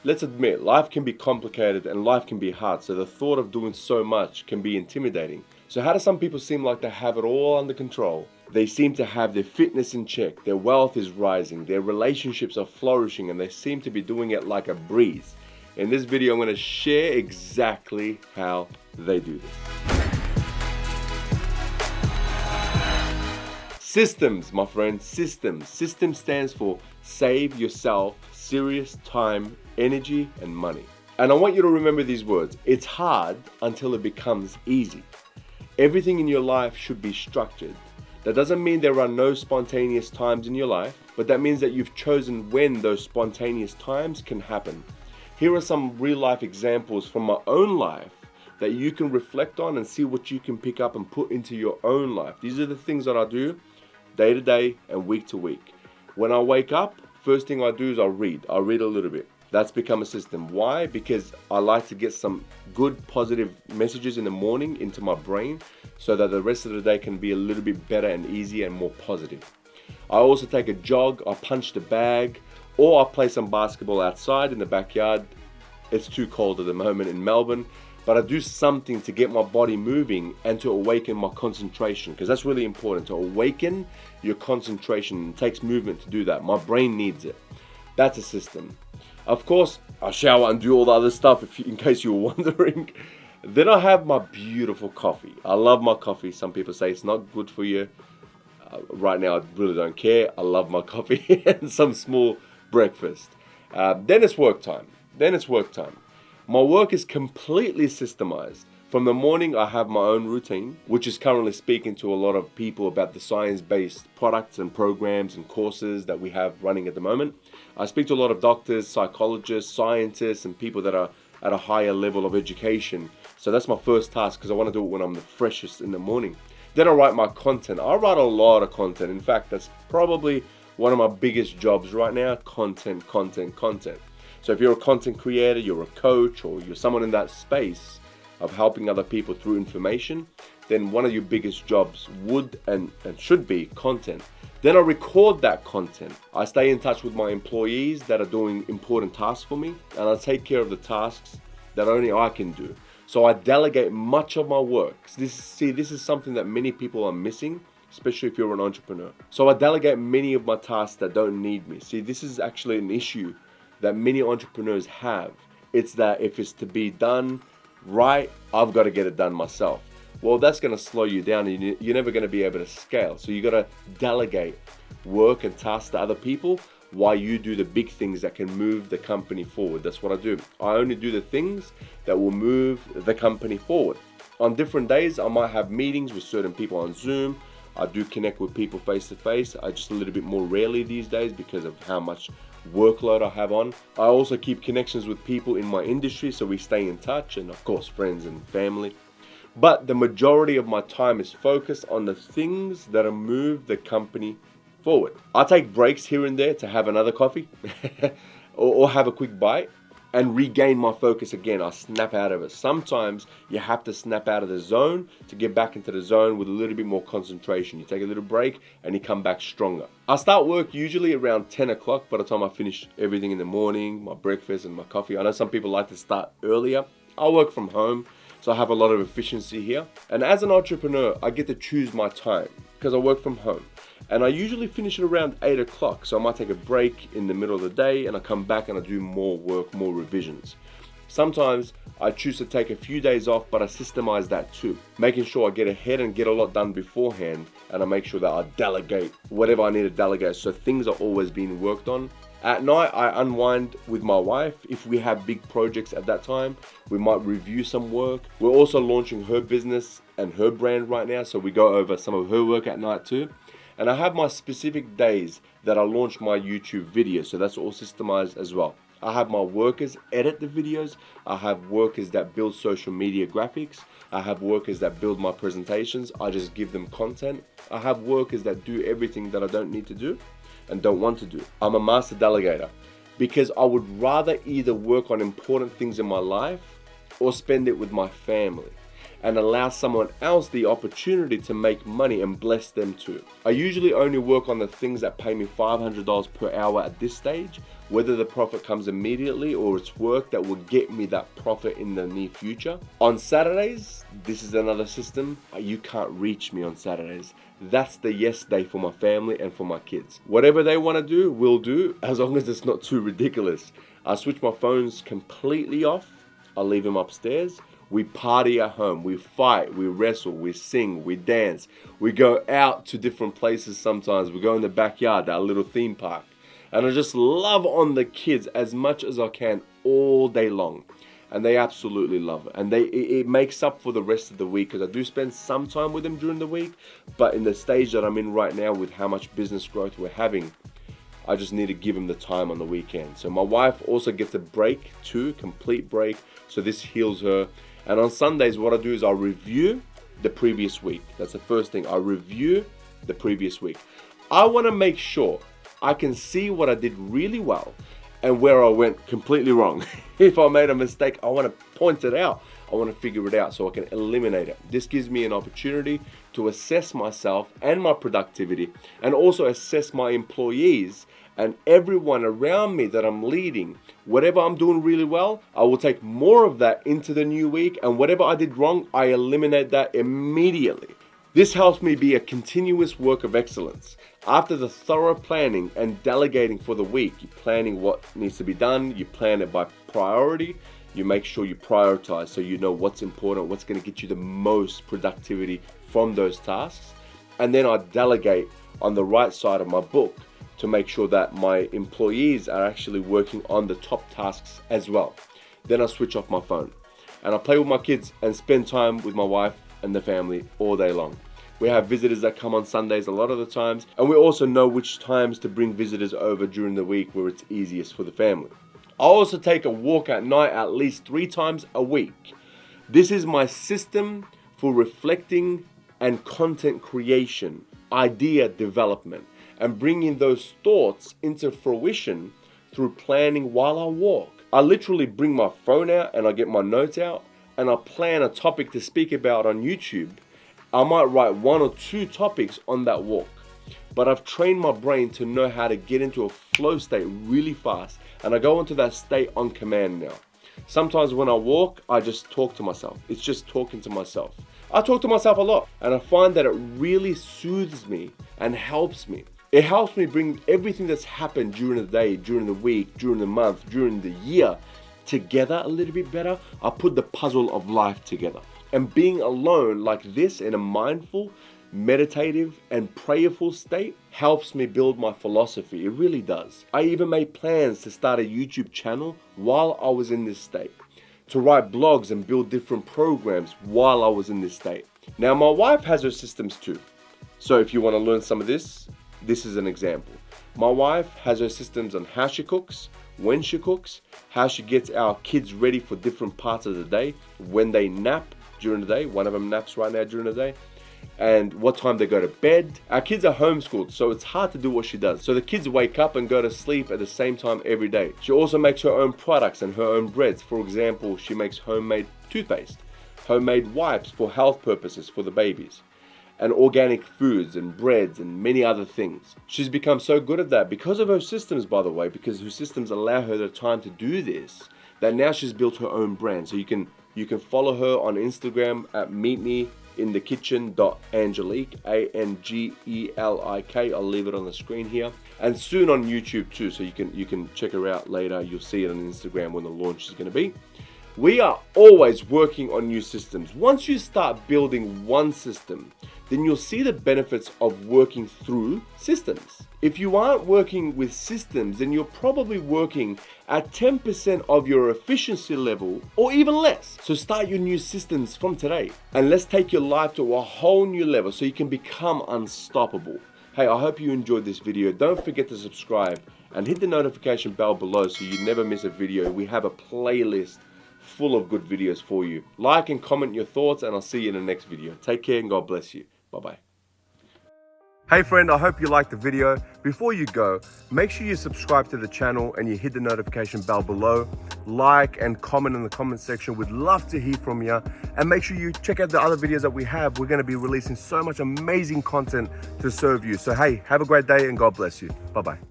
let's admit, life can be complicated and life can be hard, so the thought of doing so much can be intimidating. So how do some people seem like they have it all under control? They seem to have their fitness in check, their wealth is rising, their relationships are flourishing, and they seem to be doing it like a breeze. In this video, I'm going to share exactly how they do this. Systems, my friend, systems. System stands for save yourself serious time, energy, and money. And I want you to remember these words. It's hard until it becomes easy. Everything in your life should be structured. That doesn't mean there are no spontaneous times in your life, but that means that you've chosen when those spontaneous times can happen. Here are some real life examples from my own life that you can reflect on and see what you can pick up and put into your own life. These are the things that I do day to day and week to week. When I wake up, first thing I do is I read a little bit. That's become a system. Why? Because I like to get some good positive messages in the morning into my brain so that the rest of the day can be a little bit better and easier and more positive. I also take a jog, I punch the bag, or I play some basketball outside in the backyard. It's too cold at the moment in Melbourne, but I do something to get my body moving and to awaken my concentration, because that's really important, to awaken your concentration. It takes movement to do that. My brain needs it. That's a system. Of course, I shower and do all the other stuff in case you were wondering. Then I have my beautiful coffee. I love my coffee. Some people say it's not good for you. Right now, I really don't care. I love my coffee and some small breakfast. Then it's work time. My work is completely systemized. From the morning, I have my own routine, which is currently speaking to a lot of people about the science-based products and programs and courses that we have running at the moment. I speak to a lot of doctors, psychologists, scientists, and people that are at a higher level of education. So that's my first task, because I want to do it when I'm the freshest in the morning. Then I write my content. I write a lot of content. In fact, that's probably one of my biggest jobs right now, content. So if you're a content creator, you're a coach, or you're someone in that space of helping other people through information, then one of your biggest jobs would and should be content. Then I record that content. I stay in touch with my employees that are doing important tasks for me, and I take care of the tasks that only I can do. So I delegate much of my work. This is something that many people are missing, especially if you're an entrepreneur. So I delegate many of my tasks that don't need me. See, this is actually an issue that many entrepreneurs have. It's that if it's to be done right, I've got to get it done myself. Well, that's going to slow you down, and you're never going to be able to scale. So you got to delegate work and tasks to other people while you do the big things that can move the company forward. That's what I do. I only do the things that will move the company forward. On different days, I might have meetings with certain people on Zoom. I do connect with people face to face. I just a little bit more rarely these days because of how much workload I have on. I also keep connections with people in my industry, so we stay in touch, and of course friends and family. But the majority of my time is focused on the things that move the company forward. I take breaks here and there to have another coffee or have a quick bite and regain my focus again. I snap out of it. Sometimes you have to snap out of the zone to get back into the zone with a little bit more concentration. You take a little break and you come back stronger. I start work usually around 10 o'clock by the time I finish everything in the morning, my breakfast and my coffee. I know some people like to start earlier. I work from home, so I have a lot of efficiency here. And as an entrepreneur, I get to choose my time because I work from home. And I usually finish at around 8 o'clock. So I might take a break in the middle of the day and I come back and I do more work, more revisions. Sometimes I choose to take a few days off, but I systemize that too, making sure I get ahead and get a lot done beforehand. And I make sure that I delegate whatever I need to delegate, so things are always being worked on. At night, I unwind with my wife. If we have big projects at that time, we might review some work. We're also launching her business and her brand right now, so we go over some of her work at night too. And I have my specific days that I launch my YouTube videos, so that's all systemized as well. I have my workers edit the videos. I have workers that build social media graphics. I have workers that build my presentations. I just give them content. I have workers that do everything that I don't need to do and don't want to do. I'm a master delegator because I would rather either work on important things in my life or spend it with my family. and allow someone else the opportunity to make money and bless them too. I usually only work on the things that pay me $500 per hour at this stage, whether the profit comes immediately or it's work that will get me that profit in the near future. On Saturdays, this is another system. You can't reach me on Saturdays. That's the yes day for my family and for my kids. Whatever they want to do, we'll do, as long as it's not too ridiculous. I switch my phones completely off. I leave them upstairs. We party at home. We fight. We wrestle. We sing. We dance. We go out to different places sometimes. We go in the backyard, our little theme park. And I just love on the kids as much as I can all day long. And they absolutely love it. And it makes up for the rest of the week, because I do spend some time with them during the week. But in the stage that I'm in right now with how much business growth we're having, I just need to give them the time on the weekend. So my wife also gets a break too, complete break. So this heals her. And on Sundays, what I do is I review the previous week. That's the first thing. I review the previous week. I want to make sure I can see what I did really well and where I went completely wrong. If I made a mistake, I want to point it out. I want to figure it out so I can eliminate it. This gives me an opportunity to assess myself and my productivity, and also assess my employees and everyone around me that I'm leading. Whatever I'm doing really well, I will take more of that into the new week, and whatever I did wrong, I eliminate that immediately. This helps me be a continuous work of excellence. After the thorough planning and delegating for the week, you're planning what needs to be done, you plan it by priority, you make sure you prioritize so you know what's important, what's going to get you the most productivity from those tasks. And then I delegate on the right side of my book to make sure that my employees are actually working on the top tasks as well. Then I switch off my phone and I play with my kids and spend time with my wife and the family all day long. We have visitors that come on Sundays a lot of the times, and we also know which times to bring visitors over during the week where it's easiest for the family. I also take a walk at night at least 3 times a week. This is my system for reflecting and content creation, idea development, and bringing those thoughts into fruition through planning while I walk. I literally bring my phone out and I get my notes out and I plan a topic to speak about on YouTube. I might write 1 or 2 topics on that walk, but I've trained my brain to know how to get into a flow state really fast, and I go into that state on command now. Sometimes when I walk, I just talk to myself. It's just talking to myself. I talk to myself a lot, and I find that it really soothes me and helps me. It helps me bring everything that's happened during the day, during the week, during the month, during the year together a little bit better. I put the puzzle of life together. And being alone like this in a mindful, meditative, and prayerful state helps me build my philosophy. It really does. I even made plans to start a YouTube channel while I was in this state, to write blogs and build different programs while I was in this state. Now, my wife has her systems too. So if you want to learn some of this, this is an example. My wife has her systems on how she cooks, when she cooks, how she gets our kids ready for different parts of the day, when they nap during the day. One of them naps right now during the day. And what time they go to bed. Our kids are homeschooled, so it's hard to do what she does. So the kids wake up and go to sleep at the same time every day. She also makes her own products and her own breads. For example, she makes homemade toothpaste, homemade wipes for health purposes for the babies, and organic foods and breads and many other things. She's become so good at that because of her systems, by the way, because her systems allow her the time to do this, that now she's built her own brand. So you can follow her on Instagram at meetmeinthekitchen.angelique, Angelik. I'll leave it on the screen here. And soon on YouTube too, so you can check her out later. You'll see it on Instagram when the launch is going to be. We are always working on new systems. Once you start building one system, then you'll see the benefits of working through systems. If you aren't working with systems, then you're probably working at 10% of your efficiency level or even less. So start your new systems from today, and let's take your life to a whole new level so you can become unstoppable. Hey, I hope you enjoyed this video. Don't forget to subscribe and hit the notification bell below so you never miss a video. We have a playlist full of good videos for you. Like and comment your thoughts, and I'll see you in the next video. Take care and God bless you. Bye-bye. Hey friend, I hope you liked the video. Before you go, make sure you subscribe to the channel and you hit the notification bell below. like and comment in the comment section. We'd love to hear from you. And make sure you check out the other videos that we have. We're going to be releasing so much amazing content to serve you. So hey, have a great day and God bless you. Bye-bye.